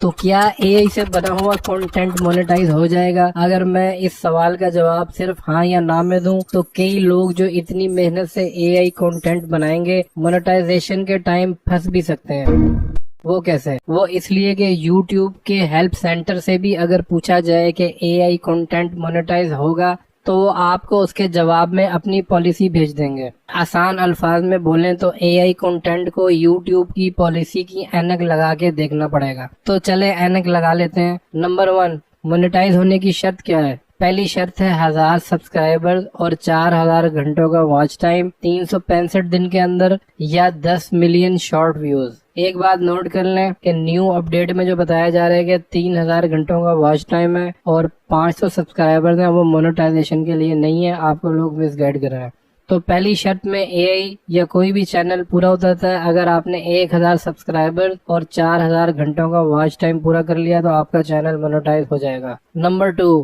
تو کیا اے آئی سے بنا ہوا کنٹینٹ مونیٹائز ہو جائے گا؟ اگر میں اس سوال کا جواب صرف ہاں یا نہ میں دوں تو کئی لوگ جو اتنی محنت سے اے آئی کنٹینٹ بنائیں گے مونیٹائزیشن کے ٹائم پھنس بھی سکتے ہیں۔ وہ کیسے؟ وہ اس لیے کہ یوٹیوب کے ہیلپ سینٹر سے بھی اگر پوچھا جائے کہ اے آئی کنٹینٹ مونیٹائز ہوگا تو وہ آپ کو اس کے جواب میں اپنی پالیسی بھیج دیں گے۔ آسان الفاظ میں بولیں تو اے آئی کنٹینٹ کو یوٹیوب کی پالیسی کی اینک لگا کے دیکھنا پڑے گا۔ تو چلے اینک لگا لیتے ہیں۔ نمبر 1، مونیٹائز ہونے کی شرط کیا ہے؟ پہلی شرط ہے 1000 سبسکرائبرز اور 4000 گھنٹوں کا واچ ٹائم 365 دن کے اندر یا 10 ملین شارٹ ویوز۔ ایک بات نوٹ کر لیں کہ نیو اپڈیٹ میں جو بتایا جا رہا ہے کہ 3000 گھنٹوں کا واچ ٹائم ہے اور 500 سبسکرائبرز ہیں، وہ مونیٹائزیشن کے لیے نہیں ہے، آپ کو لوگ مس گائیڈ کر رہے ہیں۔ تو پہلی شرط میں اے آئی یا کوئی بھی چینل پورا ہوتا ہے اگر آپ نے 1000 سبسکرائبر اور 4000 گھنٹوں کا واچ ٹائم پورا کر لیا تو آپ کا چینل مونیٹائز ہو جائے گا۔ نمبر 2،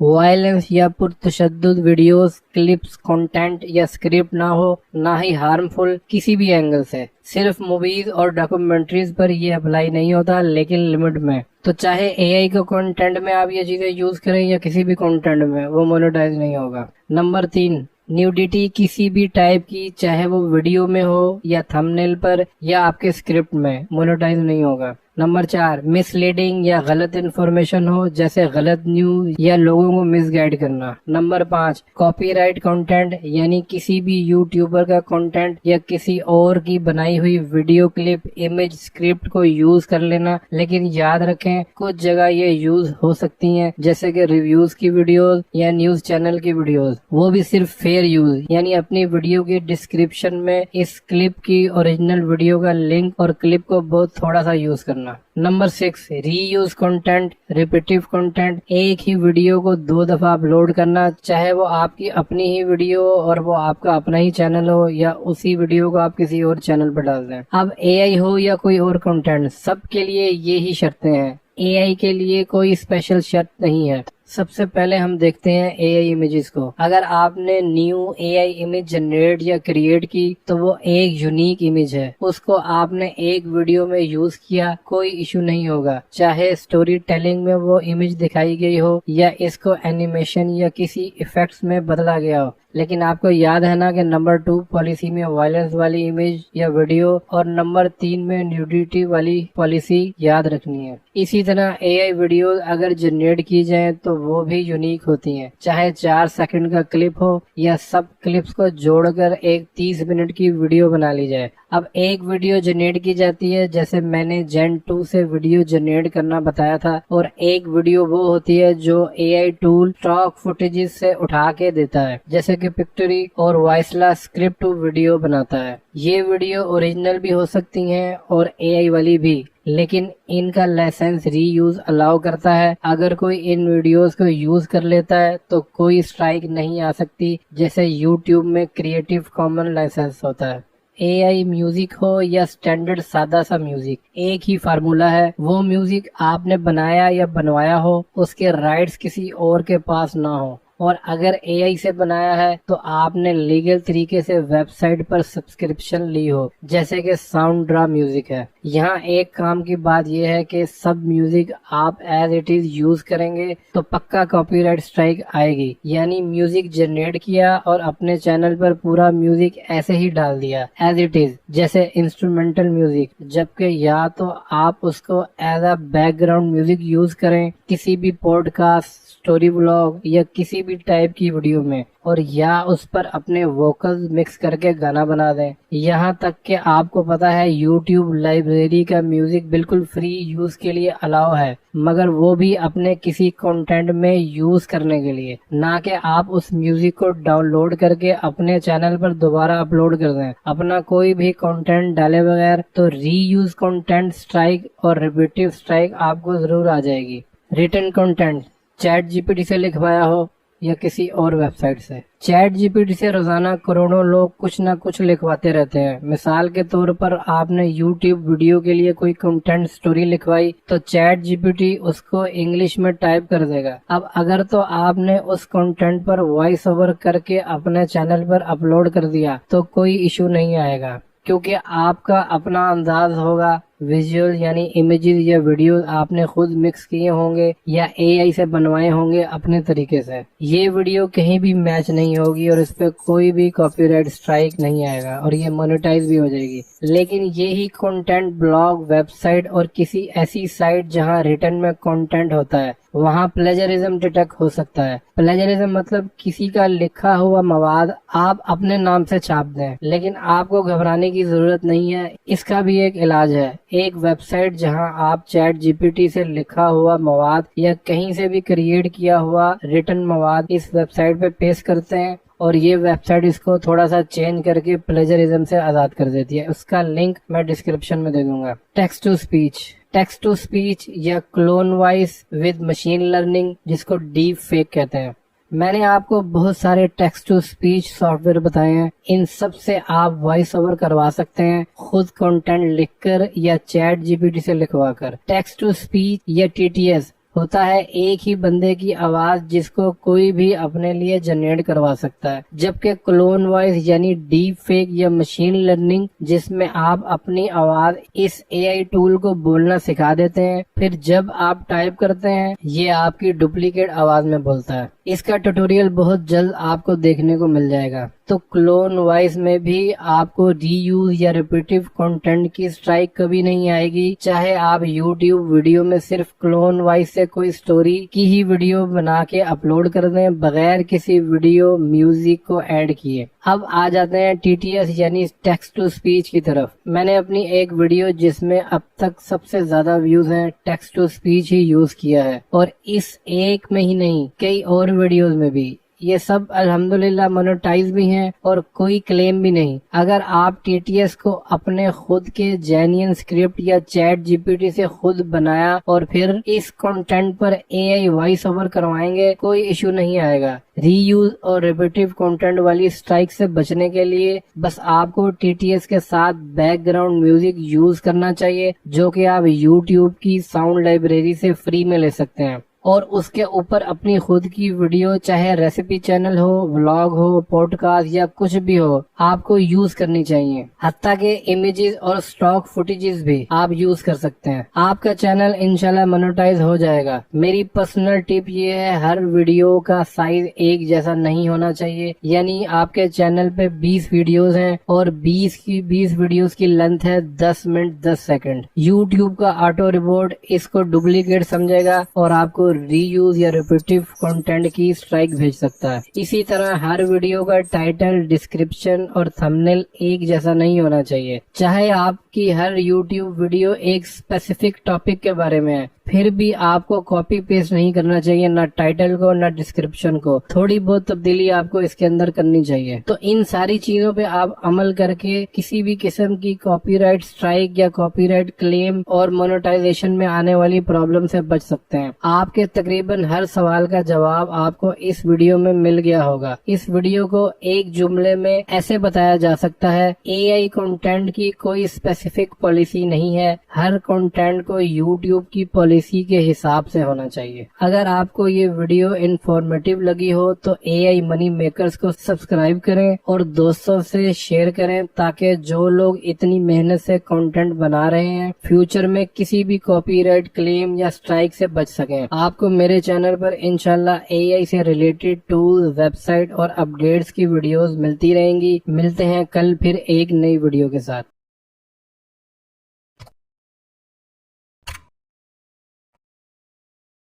وائلنس یا پرتشدد ویڈیوز، کلپس، کنٹینٹ یا اسکرپٹ نہ ہو، نہ ہی ہارمفل کسی بھی اینگل سے۔ صرف موویز اور ڈاکومنٹریز پر یہ اپلائی نہیں ہوتا لیکن لمٹ میں۔ تو چاہے اے آئی کے کنٹینٹ میں آپ یہ چیزیں یوز کریں یا کسی بھی کنٹینٹ میں، وہ مونیٹائز نہیں ہوگا۔ نمبر 3، نیوڈیٹی کسی بھی ٹائپ کی، چاہے وہ ویڈیو میں ہو یا تھمبنیل پر یا آپ کے اسکرپٹ میں، مونیٹائز نہیں ہوگا۔ نمبر 4، مس لیڈنگ یا غلط انفارمیشن ہو، جیسے غلط نیوز یا لوگوں کو مس گائیڈ کرنا۔ نمبر 5، کاپی رائٹ کنٹینٹ، یعنی کسی بھی یوٹیوبر کا کنٹینٹ یا کسی اور کی بنائی ہوئی ویڈیو، کلپ، امیج، اسکرپٹ کو یوز کر لینا، لیکن یاد رکھیں کچھ جگہ یہ یوز ہو سکتی ہیں، جیسے کہ ریویوز کی ویڈیوز یا نیوز چینل کی ویڈیوز، وہ بھی صرف فیئر یوز، یعنی اپنی ویڈیو کے ڈسکرپشن میں اس کلپ کی اوریجنل ویڈیو کا لنک اور کلپ کو بہت تھوڑا سا یوز کرنا۔ نمبر 6، ری یوز کنٹینٹ، ریپیٹیو کنٹینٹ، ایک ہی ویڈیو کو 2 دفعہ اپلوڈ کرنا، چاہے وہ آپ کی اپنی ہی ویڈیو اور وہ آپ کا اپنا ہی چینل ہو یا اسی ویڈیو کو آپ کسی اور چینل پر ڈال دیں۔ اب اے آئی ہو یا کوئی اور کنٹینٹ، سب کے لیے یہی شرطیں ہیں۔ اے آئی کے لیے کوئی اسپیشل شرط نہیں ہے۔ سب سے پہلے ہم دیکھتے ہیں اے آئی امیجز کو۔ اگر آپ نے new a I image generate یا کریٹ کی تو وہ ایک یونیک امیج ہے، اس کو آپ نے ایک ویڈیو میں یوز کیا، کوئی ایشو نہیں ہوگا، چاہے سٹوری ٹیلنگ میں وہ امیج دکھائی گئی ہو یا اس کو اینیمیشن یا کسی ایفیکٹس میں بدلا گیا ہو۔ لیکن آپ کو یاد ہے نا کہ نمبر 2 پالیسی میں وائلنس والی امیج یا ویڈیو اور نمبر 3 میں نیوڈیٹی والی پالیسی یاد رکھنی ہے۔ اسی طرح اے آئی ویڈیوز اگر جنریٹ کی جائیں تو وہ بھی یونیک ہوتی ہیں، چاہے 4 سیکنڈ کا کلپ ہو یا سب کلپس کو جوڑ کر ایک 30 منٹ کی ویڈیو بنا لی جائے۔ اب ایک ویڈیو جنریٹ کی جاتی ہے، جیسے میں نے جین 2 سے ویڈیو جنریٹ کرنا بتایا تھا، اور ایک ویڈیو وہ ہوتی ہے جو اے آئی ٹول اسٹاک فوٹیجز سے اٹھا کے دیتا ہے، جیسے کہ پکٹوری اور وائسلا اسکرپٹ ویڈیو بناتا ہے۔ یہ ویڈیو اوریجنل بھی ہو سکتی ہیں اور اے آئی والی بھی، لیکن ان کا لائسنس ری یوز الاؤ کرتا ہے۔ اگر کوئی ان ویڈیوز کو یوز کر لیتا ہے تو کوئی اسٹرائک نہیں آ سکتی، جیسے یوٹیوب میں کریٹو کامن لائسنس ہوتا ہے۔ اے آئی میوزک ہو یا سٹینڈرڈ سادہ سا میوزک، ایک ہی فارمولہ ہے۔ وہ میوزک آپ نے بنایا یا بنوایا ہو، اس کے رائٹس کسی اور کے پاس نہ ہو، اور اگر اے آئی سے بنایا ہے تو آپ نے لیگل طریقے سے ویب سائٹ پر سبسکرپشن لی ہو، جیسے کہ ساؤنڈ ڈرا میوزک ہے۔ یہاں ایک کام کی بات یہ ہے کہ سب میوزک آپ ایز اٹ از یوز کریں گے تو پکا کاپی رائٹ اسٹرائک آئے گی، یعنی میوزک جنریٹ کیا اور اپنے چینل پر پورا میوزک ایسے ہی ڈال دیا ایز اٹ از، جیسے انسٹرومنٹل میوزک، جبکہ یا تو آپ اس کو as a back ground music use کریں کسی بھی پوڈ کاسٹ، اسٹوری بلاگ یا کسی بھی ٹائپ کی ویڈیو میں، اور یا اس پر اپنے ووکلز مکس کر کے گانا بنا دیں۔ یہاں تک کہ آپ کو پتا ہے یوٹیوب لائبریری کا میوزک بالکل فری یوز کے لیے الاؤ ہے، مگر وہ بھی اپنے کسی کنٹینٹ میں یوز کرنے کے لیے، نہ کہ آپ اس میوزک کو ڈاؤن لوڈ کر کے اپنے چینل پر دوبارہ اپلوڈ کر دیں۔ اپنا کوئی بھی کنٹینٹ ڈالے بغیر تو ری یوز کنٹینٹ اسٹرائک اور ریپیٹیو اسٹرائک آپ کو ضرور آ جائے گی۔ Written content chat G P T سے لکھوایا ہو یا کسی اور ویب سائٹ سے۔ چیٹ جی پی ٹی سے روزانہ کروڑوں لوگ کچھ نہ کچھ لکھواتے رہتے ہیں۔ مثال کے طور پر آپ نے یوٹیوب ویڈیو کے لیے کوئی کنٹینٹ سٹوری لکھوائی تو چیٹ جی پی ٹی اس کو انگلش میں ٹائپ کر دے گا۔ اب اگر تو آپ نے اس کنٹینٹ پر وائس اوور کر کے اپنے چینل پر اپلوڈ کر دیا تو کوئی ایشو نہیں آئے گا، کیونکہ آپ کا اپنا انداز ہوگا ویژول یعنی امیجز یا ویڈیوز آپ نے خود مکس کیے ہوں گے یا اے آئی سے بنوائے ہوں گے اپنے طریقے سے، یہ ویڈیو کہیں بھی میچ نہیں ہوگی اور اس پہ کوئی بھی کاپی رائٹ اسٹرائک نہیں آئے گا اور یہ مونیٹائز بھی ہو جائے گی۔ لیکن یہی کنٹینٹ بلاگ، ویب سائٹ اور کسی ایسی سائٹ جہاں ریٹن میں کنٹینٹ ہوتا ہے، وہاں پلیجرزم ڈیٹیکٹ ہو سکتا ہے۔ پلیجرزم مطلب کسی کا لکھا ہوا مواد آپ اپنے نام سے چھاپ دیں، لیکن آپ کو گھبرانے کی ضرورت نہیں ہے، اس کا بھی ایک علاج ہے۔ ایک ویب سائٹ جہاں آپ چیٹ جی پی ٹی سے لکھا ہوا مواد یا کہیں سے بھی کریٹ کیا ہوا ریٹن مواد اس ویب سائٹ پہ پیش کرتے ہیں اور یہ ویب سائٹ اس کو تھوڑا سا چینج کر کے پلیجرزم سے آزاد کر دیتی ہے۔ اس کا لنک میں ڈسکرپشن میں دے دوں گا۔ Text to speech, text to speech یا clone voice with machine learning, جس کو ڈیپ فیک کہتے ہیں۔ میں نے آپ کو بہت سارے text to speech software بتائے ہیں، ان سب سے آپ وائس اوور کروا سکتے ہیں، خود کنٹینٹ لکھ کر یا چیٹ جی پی ٹی سے لکھوا کر۔ ٹیکسٹ ٹو اسپیچ یا ٹی ٹی ایس ہوتا ہے ایک ہی بندے کی آواز جس کو کوئی بھی اپنے لیے جنریٹ کروا سکتا ہے، جبکہ کلون وائس یعنی ڈیپ فیک یا مشین لرننگ جس میں آپ اپنی آواز اس اے آئی ٹول کو بولنا سکھا دیتے ہیں، پھر جب آپ ٹائپ کرتے ہیں یہ آپ کی ڈپلیکیٹ آواز میں بولتا ہے۔ اس کا ٹیوٹوریل بہت جلد آپ کو دیکھنے کو مل جائے گا۔ تو کلون وائس میں بھی آپ کو ری یوز یا ریپیٹیو کنٹینٹ کی اسٹرائک کبھی نہیں آئے گی، چاہے آپ یوٹیوب ویڈیو میں صرف کلون وائس سے کوئی سٹوری کی ہی ویڈیو بنا کے اپلوڈ کر دیں بغیر کسی ویڈیو میوزک کو ایڈ کیے۔ اب آ جاتے ہیں ٹی ٹی ایس یعنی ٹیکسٹ ٹو اسپیچ کی طرف۔ میں نے اپنی ایک ویڈیو جس میں اب تک سب سے زیادہ ویوز ہیں ٹیکسٹ ٹو اسپیچ ہی یوز کیا ہے، اور اس ایک میں ہی نہیں کئی اور ویڈیوز میں بھی۔ یہ سب الحمدللہ مونیٹائز بھی ہیں اور کوئی کلیم بھی نہیں۔ اگر آپ ٹی ٹی ایس کو اپنے خود کے جینین اسکرپٹ یا چیٹ جی پی ٹی سے خود بنایا اور پھر اس کنٹینٹ پر اے آئی وائس اوور کروائیں گے، کوئی ایشو نہیں آئے گا۔ ری یوز اور ریپیٹیو کنٹینٹ والی اسٹرائک سے بچنے کے لیے بس آپ کو ٹی ٹی ایس کے ساتھ بیک گراؤنڈ میوزک یوز کرنا چاہیے، جو کہ آپ یوٹیوب کی ساؤنڈ لائبریری سے فری میں لے سکتے ہیں، اور اس کے اوپر اپنی خود کی ویڈیو، چاہے ریسیپی چینل ہو، ولاگ ہو، پوڈ کاسٹ یا کچھ بھی ہو، آپ کو یوز کرنی چاہیے۔ حتیٰ کہ امیجز اور اسٹاک فوٹیجز بھی آپ یوز کر سکتے ہیں۔ آپ کا چینل انشاءاللہ مونیٹائز ہو جائے گا۔ میری پرسنل ٹپ یہ ہے، ہر ویڈیو کا سائز ایک جیسا نہیں ہونا چاہیے، یعنی آپ کے چینل پہ 20 ویڈیوز ہیں اور 20 ویڈیوز کی لینتھ ہے 10 منٹ 10 سیکنڈ۔ یوٹیوب کا آٹو ریپورٹ اس کو ڈپلیکیٹ سمجھے گا اور آپ کو ری یوز یا ریپیٹیو کنٹینٹ کی اسٹرائک بھیج سکتا ہے۔ اسی طرح ہر ویڈیو کا ٹائٹل، ڈسکرپشن اور تھمبنیل ایک جیسا نہیں ہونا چاہیے، چاہے آپ کی ہر یوٹیوب ویڈیو ایک اسپیسیفک ٹاپک کے بارے میں ہے، پھر بھی آپ کو کاپی پیسٹ نہیں کرنا چاہیے، نہ ٹائٹل کو نہ ڈسکرپشن کو۔ تھوڑی بہت تبدیلی آپ کو اس کے اندر کرنی چاہیے۔ تو ان ساری چیزوں پہ آپ عمل کر کے کسی بھی قسم کی کاپی رائٹ اسٹرائک یا کاپی رائٹ کلیم اور مونیٹائزیشن میں آنے والی پرابلم سے بچ سکتے ہیں۔ آپ کے تقریباً ہر سوال کا جواب آپ کو اس ویڈیو میں مل گیا ہوگا۔ اس ویڈیو کو ایک جملے میں ایسے بتایا جا سکتا ہے، اے آئی کنٹینٹ کی کوئی اسپیسیفک پالیسی نہیں ہے، ہر کنٹینٹ کو یوٹیوب کی پالیسی کے حساب سے ہونا چاہیے۔ اگر آپ کو یہ ویڈیو انفارمیٹیو لگی ہو تو اے آئی منی میکرز کو سبسکرائب کریں اور دوستوں سے شیئر کریں، تاکہ جو لوگ اتنی محنت سے کنٹینٹ بنا رہے ہیں فیوچر میں کسی بھی کاپی رائٹ کلیم یا اسٹرائک سے بچ سکیں۔ آپ کو میرے چینل پر انشاءاللہ اے آئی سے ریلیٹڈ ٹول، ویب سائٹ اور اپڈیٹس کی ویڈیوز ملتی رہیں گی۔ ملتے ہیں کل پھر ایک نئی ویڈیو کے ساتھ۔